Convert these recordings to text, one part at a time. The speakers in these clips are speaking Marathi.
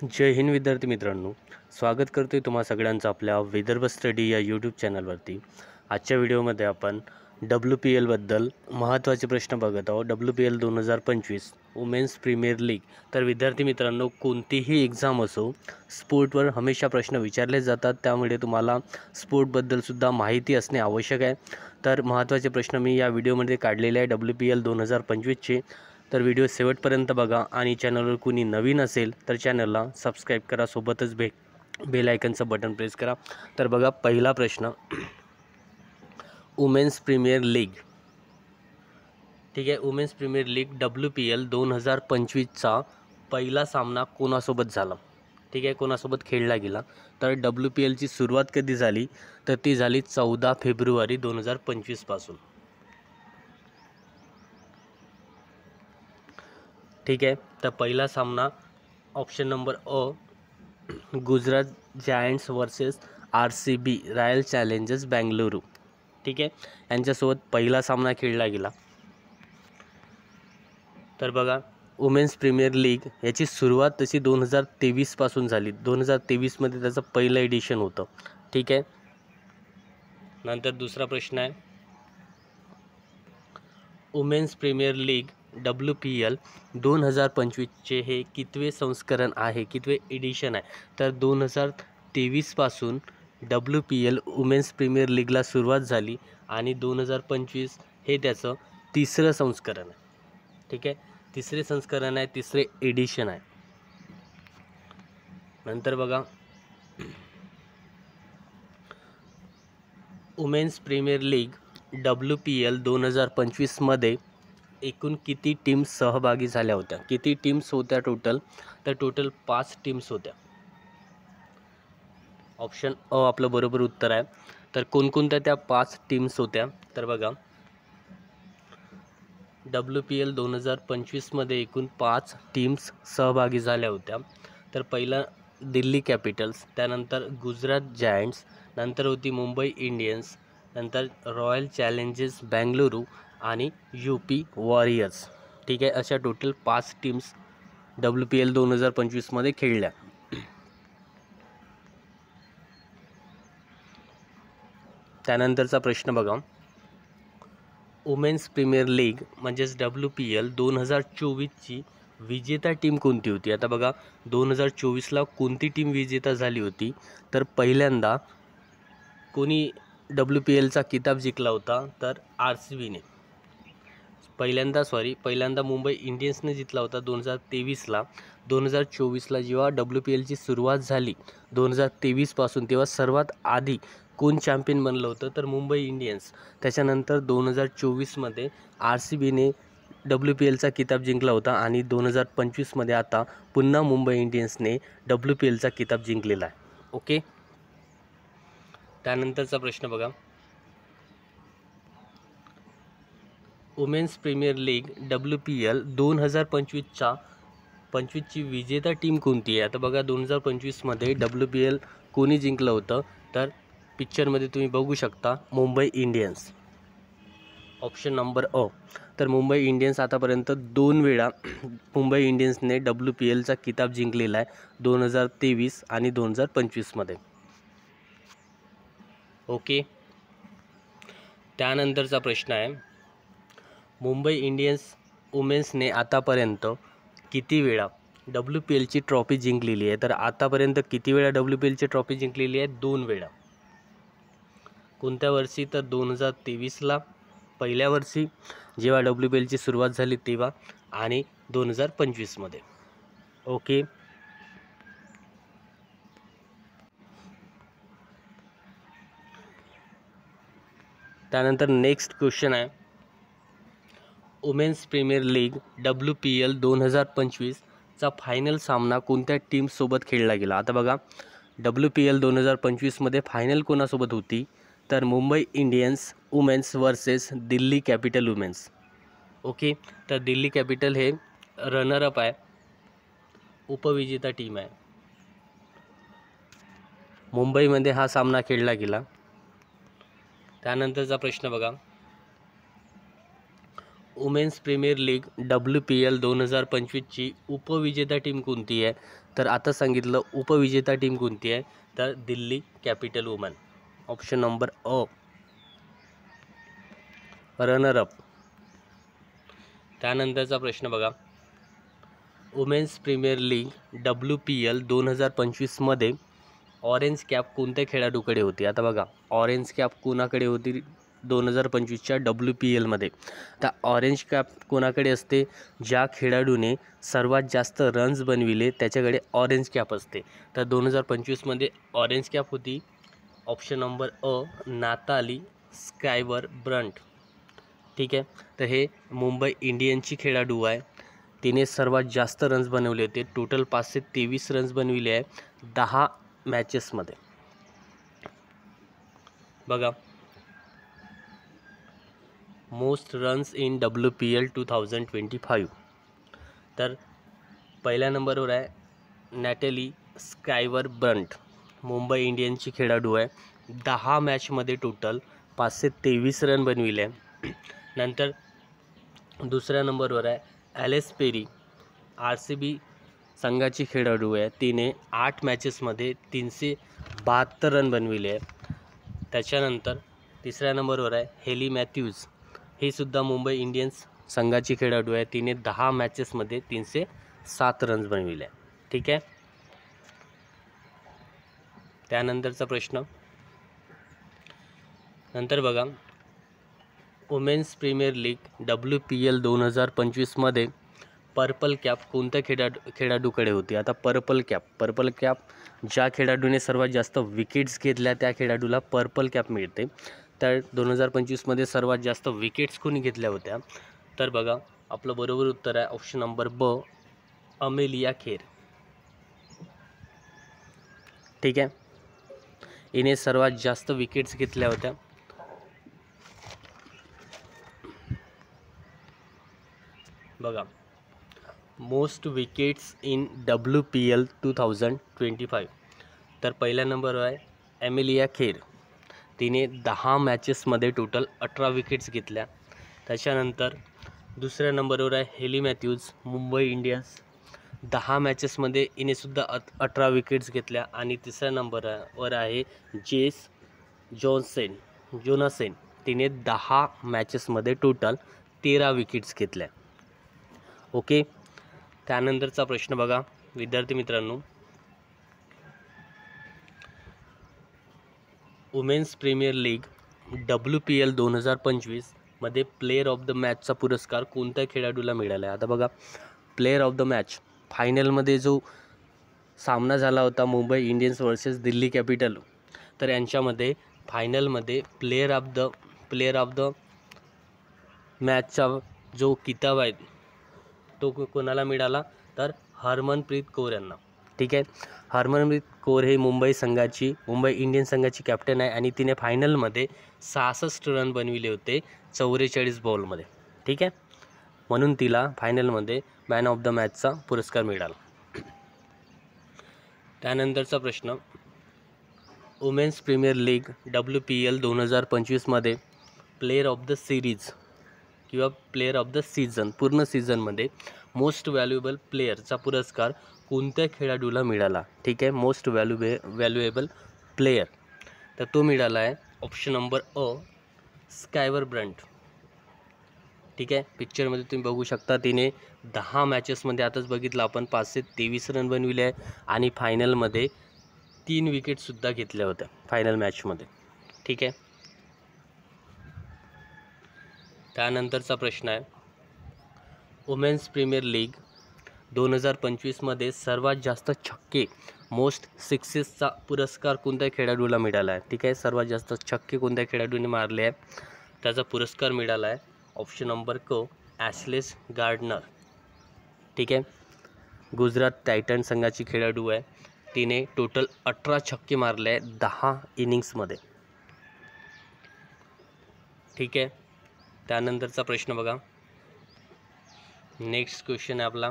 जय हिंद विद्यार्थी मित्रांनो, स्वागत करतोय तुम्हा सगळ्यांचं आपल्या विदर्भ स्टडी या यूट्यूब चॅनलवरती। आजच्या व्हिडिओमध्ये आपण WPLबद्दल महत्त्वाचे प्रश्न बघत आहोत। WPL 2025 women's premier league. तर विद्यार्थी मित्रांनो, कोणतीही एक्झाम असो, स्पोर्टवर हमेशा प्रश्न विचारले जातात, त्यामुळे तुम्हाला स्पोर्टबद्दलसुद्धा माहिती असणे आवश्यक आहे। तर महत्त्वाचे प्रश्न मी या व्हिडिओमध्ये काढलेले आहे WPL 2025चे। तर व्हिडिओ शेवटपर्यंत बघा आणि चॅनलवर कोणी नवीन असेल तर चॅनलला सबस्क्राईब करा, सोबतच बेल आयकनचं बटन प्रेस करा। तर बघा, पहिला प्रश्न, वुमेन्स प्रीमियर लीग, ठीक आहे। वुमेन्स प्रीमियर लीग WPL 2025चा पहिला सामना कोणासोबत झाला, ठीक आहे, कोणासोबत खेळला गेला। तर WPLची सुरुवात कधी झाली, तर ती झाली 14 फेब्रुवारी 2025 पासून, ठीक आहे। तर पहिला सामना ऑप्शन नंबर अ, Gujarat Giants versus RCB Royal Challengers Bengaluru, ठीक आहे, यांच्यासोबत पहिला सामना खेळला गेला। तर बघा, वुमेन्स प्रीमियर लीग याची सुरुवात तशी 2023 पासून झाली। 2023 मध्ये त्याचं पहिलं एडिशन होतं, ठीक आहे। नंतर दुसरा प्रश्न आहे, वुमेन्स प्रीमियर लीग WPL 2025चे हे कितवे संस्करण आहे, कितवे एडिशन आहे, तर 2023 पासून WPL वुमेन्स प्रीमियर लीगला सुरुवात झाली आणि 2025 हे त्याचं तिसरं संस्करण आहे, ठीक आहे, तिसरे संस्करण आहे, तिसरे एडिशन आहे। नंतर बघा, वुमेन्स प्रीमियर लीग WPL 2025 मध्ये एकूण किती टीम्स सहभागी झाल्या होत्या, किती टीम्स होत्या टोटल, तर टोटल 5 टीम्स होत्या। ऑप्शन अ आपलं बरोबर उत्तर आहे। तर कोणकोणत्या त्या 5 टीम्स होत्या, तर बघा, WPL 2025 मध्ये एकूण 5 टीम्स सहभागी झाल्या होत्या। तर पहिला दिल्ली कॅपिटल्स, त्यानंतर गुजरात जायंट्स, नंतर होती मुंबई इंडियन्स, नंतर रॉयल चॅलेंजर्स बेंगलुरू आणि UP वॉरियर्स, ठीक आहे। अशा टोटल 5 टीम्स WPL 2025 मध्ये खेळल्या। त्यानंतरचा प्रश्न बघा, वुमेन्स प्रीमियर लीग म्हणजेच WPL 2024ची विजेता टीम कोणती होती। आता बघा, 2024ला कोणती टीम विजेता झाली होती, तर पहिल्यांदा कोणी WPLचा किताब जिंकला होता, तर RCBने पहिल्यांदा मुंबई इंडियन्सने जिंकला होता 2023ला। 2024ला जेव्हा WPLची सुरुवात झाली 2023 पासून, तेव्हा सर्वात आधी कोण चॅम्पियन बनलं होतं, तर मुंबई इंडियन्स। त्याच्यानंतर 2024 मध्ये RCBने WPLचा किताब जिंकला होता आणि 2025 मध्ये आता पुन्हा मुंबई इंडियन्सने WPLचा किताब जिंकलेला आहे, ओके। त्यानंतरचा प्रश्न बघा, वुमेन्स प्रीमियर लीग WPL 2025ची विजेता टीम कोणती आहे। आता बघा, 2025 मध्ये WPL कोणी जिंकलं होतं, तर पिक्चरमध्ये तुम्ही बघू शकता मुंबई इंडियन्स, ऑप्शन नंबर अ। तर मुंबई इंडियन्स आतापर्यंत 2 वेळा मुंबई इंडियन्सने WPLचा किताब जिंकलेला आहे, 2023 आणि 2025 मध्ये, ओके। त्यानंतरचा प्रश्न आहे, मुंबई इंडियन्स वुमेन्सने आतापर्यंत किती वेळा WPLची ट्रॉफी जिंकलेली आहे, तर आतापर्यंत किती वेळा WPLची ट्रॉफी जिंकलेली आहे, 2 वेळा। कोणत्या वर्षी, तर 2023ला पहिल्या वर्षी जेव्हा WPLची सुरुवात झाली तेव्हा, आणि 2025 मध्ये, ओके। त्यानंतर नेक्स्ट क्वेश्चन आहे, वुमेन्स प्रीमियर लीग WPL 2025चा फायनल सामना कोणत्या टीमसोबत खेळला गेला। आता बघा, WPL 2025 मध्ये फायनल कोणासोबत होती, तर Mumbai Indians women's versus Delhi capital women's, okay. तर दिल्ली कॅपिटल हे रनरअप आहे, उपविजेता टीम आहे। मुंबईमध्ये हा सामना खेळला गेला। त्यानंतरचा प्रश्न बघा, वुमेन्स प्रीमियर लीग WPL 2025ची उपविजेता टीम कोणती आहे? तर आता सांगितलं उपविजेता टीम कोणती आहे, तर Delhi Capital women. Option number अ. Runner up. त्यानंतरचा प्रश्न बघा, वुमेन्स प्रीमियर लीग WPL 2025मध्ये ऑरेंज कॅप कोणत्या खेळाडूकडे होती? आता बघा, ऑरेंज कॅप कोणाकडे होती 2025च्या WPLमध्ये? तर ऑरेंज कॅप कोणाकडे असते? ज्या खेळाडूने सर्वात जास्त रन्स बनविले त्याच्याकडे ऑरेंज कॅप असते. तर 2025मध्ये ऑरेंज कॅप होती ऑप्शन नंबर अ, नाताली स्कायवर ब्रंट. ठीक आहे, तर हे मुंबई इंडियन्सची खेळाडू आहे. तिने सर्वात जास्त रन्स बनवले होते. टोटल 523 रन्स बनविले आहे 10 मॅचेसमध्ये. बघा, मोस्ट रन्स इन WPL 2025. तर पहिल्या नंबरवर आहे नॅटली स्कायवर ब्रंट, मुंबई इंडियन्सची खेळाडू आहे. 10 मॅचमध्ये टोटल 523 रन बनविले. नंतर दुसऱ्या नंबरवर आहे ॲलेस पेरी, RCB संघाची खेळाडू आहे. तिने 8 मॅचेसमध्ये 372 रन बनविले आहे. त्याच्यानंतर तिसऱ्या नंबरवर आहे हेली मॅथ्यूज, ही सुद्धा मुंबई इंडियन्स संघाची खेळाडू आहे. तिने 10 मॅचेसमध्ये 307 रन्स बनविले. ठीक आहे, त्यानंतरचा प्रश्न नंतर बघा, वुमेन्स प्रीमियर लीग WPL 2025मध्ये पर्पल कॅप कोणत्या खेळाडूकडे होती? आता पर्पल कॅप ज्या खेळाडूने सर्वात जास्त विकेट्स घेतल्या त्या खेळाडूला पर्पल कॅप मिळते. तर 2025मध्ये सर्वात जास्त विकेट्स कोणी घेतल्या होत्या? तर बघा, आपलं बरोबर उत्तर आहे ऑप्शन नंबर ब, अमेलिया खेर. ठीक आहे, हिने सर्वात जास्त विकेट्स घेतल्या होत्या. बघा, मोस्ट विकेट्स इन WPL 2025. तर पहिल्या नंबरवर आहे एमिलिया खेर, तिने 10 मॅचेसमध्ये टोटल 18 विकेट्स घेतल्या. त्याच्यानंतर दुसऱ्या नंबरवर आहे हेली मॅथ्यूज, मुंबई इंडियन्स. 10 मॅचेसमध्ये हिनेसुद्धा 18 विकेट्स घेतल्या. आणि तिसऱ्या नंबरवर आहे जेस जोनासेन, तिने 10 मॅचेसमध्ये टोटल 13 विकेट्स घेतल्या. ओके, त्यानंतरचा प्रश्न बघा विद्यार्थी मित्रांनो, वुमेन्स प्रीमियर लीग WPL 2025मध्ये प्लेयर ऑफ द मॅचचा पुरस्कार कोणत्या खेळाडूला मिळाला आहे? आता बघा, प्लेयर ऑफ द मॅच फायनलमध्ये जो सामना झाला होता Mumbai Indians versus Delhi capital, तर यांच्यामध्ये फायनलमध्ये प्लेयर ऑफ द मॅचचा जो किताब आहे तो कोणाला मिळाला? तर हरमनप्रीत कौर यांना. ठीक आहे, हरमनप्रीत कौर हे मुंबई इंडियन्स संघाची कॅप्टन आहे. आणि तिने फायनलमध्ये 66 रन बनविले होते 44 बॉलमध्ये. ठीक आहे, म्हणून तिला फायनलमध्ये मॅन ऑफ द मॅचचा पुरस्कार मिळाला. त्यानंतरचा प्रश्न, वुमेन्स प्रीमियर लीग WPL 2025मध्ये प्लेयर ऑफ द सिरीज किंवा प्लेयर ऑफ द सीझन, पूर्ण सीझनमध्ये मोस्ट व्हॅल्युएबल प्लेयरचा पुरस्कार कोणत्या खेळाडूला मिळाला? ठीक आहे, मोस्ट व्हॅल्युएबल प्लेयर, तर तो मिळाला आहे ऑप्शन नंबर अ, स्कायवर ब्रंट. ठीक आहे, पिक्चरमध्ये तुम्ही बघू शकता तिने 10 मॅचेसमध्ये आताच बघितलं आपण 523 रन बनविले आहे. आणि फायनलमध्ये 3 विकेटसुद्धा घेतल्या होत्या फायनल मॅचमध्ये. ठीक आहे, त्यानंतरचा प्रश्न आहे, वुमेन्स प्रीमियर लीग 2025मध्ये सर्वात जास्त छक्के मोस्ट सिक्सेसचा पुरस्कार कोणत्या खेळाडूला मिळाला आहे? ठीक आहे, सर्वात जास्त छक्के कोणत्या खेळाडूने मारले आहे त्याचा पुरस्कार मिळाला आहे ऑप्शन नंबर क, ॲशलेस गार्डनर. ठीक आहे, गुजरात टायटन संघाची खेळाडू आहे. तिने टोटल 18 छक्के मारले आहे 10 इनिंग्समध्ये. ठीक आहे, त्यानंतरचा प्रश्न बघा, नेक्स्ट क्वेश्चन आहे आपला,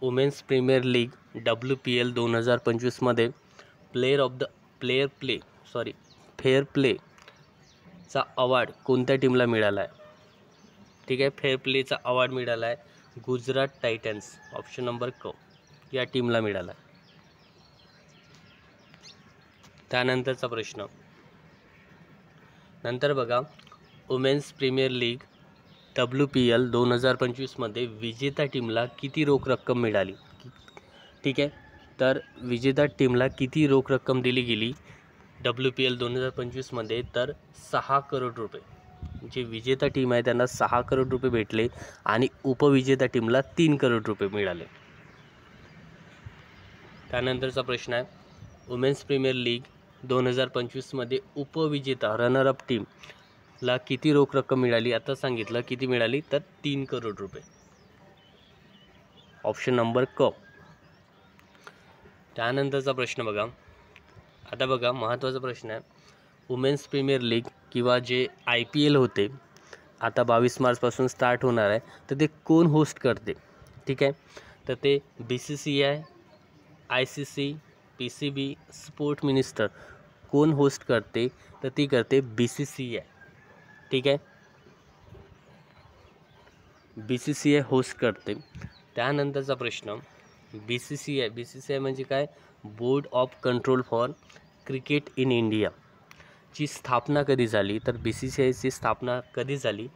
वुमेन्स प्रीमियर लीग WPL 2025मध्ये फेअर प्लेचा अवॉर्ड कोणत्या टीमला मिळाला आहे? ठीक आहे. फेअर प्लेचा अवॉर्ड मिळाला आहे गुजरात टायटन्स ऑप्शन नंबर क या टीमला मिळाला. त्यानंतरचा प्रश्न नंतर बघा, वुमेन्स प्रीमियर लीग WPL 2025मध्ये विजेता टीमला किती रोख रक्कम मिळाली. ठीक आहे. तर विजेता टीमला किती रोख रक्कम दिली गेली WPL 2025मध्ये, तर 6 करोड रुपये. जे विजेता टीम आहे त्यांना 6 करोड रुपये भेटले आणि उपविजेता टीमला 3 करोड रुपये मिळाले. त्यानंतरचा प्रश्न आहे, वुमेन्स प्रीमियर लीग 2025मध्ये उपविजेता रनर अप टीमला किती रोख रक्कम मिळाली. आता सांगितलं किती मिळाली, तर 3 करोड रुपये. ऑप्शन नंबर क. त्यानंतरचा प्रश्न बघा, आता बघा महत्त्वाचा प्रश्न आहे, वुमेन्स प्रीमियर लीग किंवा जे IPL होते आता 22 मार्चपासून स्टार्ट होणार आहे, तर ते कोण होस्ट करते. ठीक आहे. तर ते BCCI, ICC, PCB, sport minister कोण होस्ट करते, तर ती करते BCCI. ठीक आहे. BCCI होस्ट करते. त्यानंतरचा प्रश्न, BCCI म्हणजे काय, board of control for cricket in India ची स्थापना कधी झाली. तर BCCIची स्थापना कधी झाली,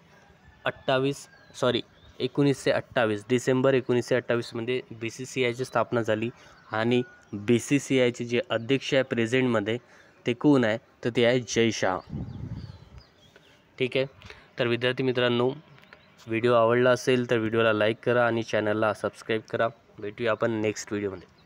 1928 डिसेंबर 1928मध्ये BCCIची स्थापना झाली. आणि BCCIचे जे अध्यक्ष आहे प्रेझेंटमध्ये ते कोण आहे, तर ते आहे जय शाह. ठीक आहे. तर विद्यार्थी मित्रांनो, व्हिडिओ आवडला असेल तर व्हिडिओला लाईक करा आणि चॅनलला सबस्क्राईब करा. भेटूया आपण नेक्स्ट व्हिडिओमध्ये.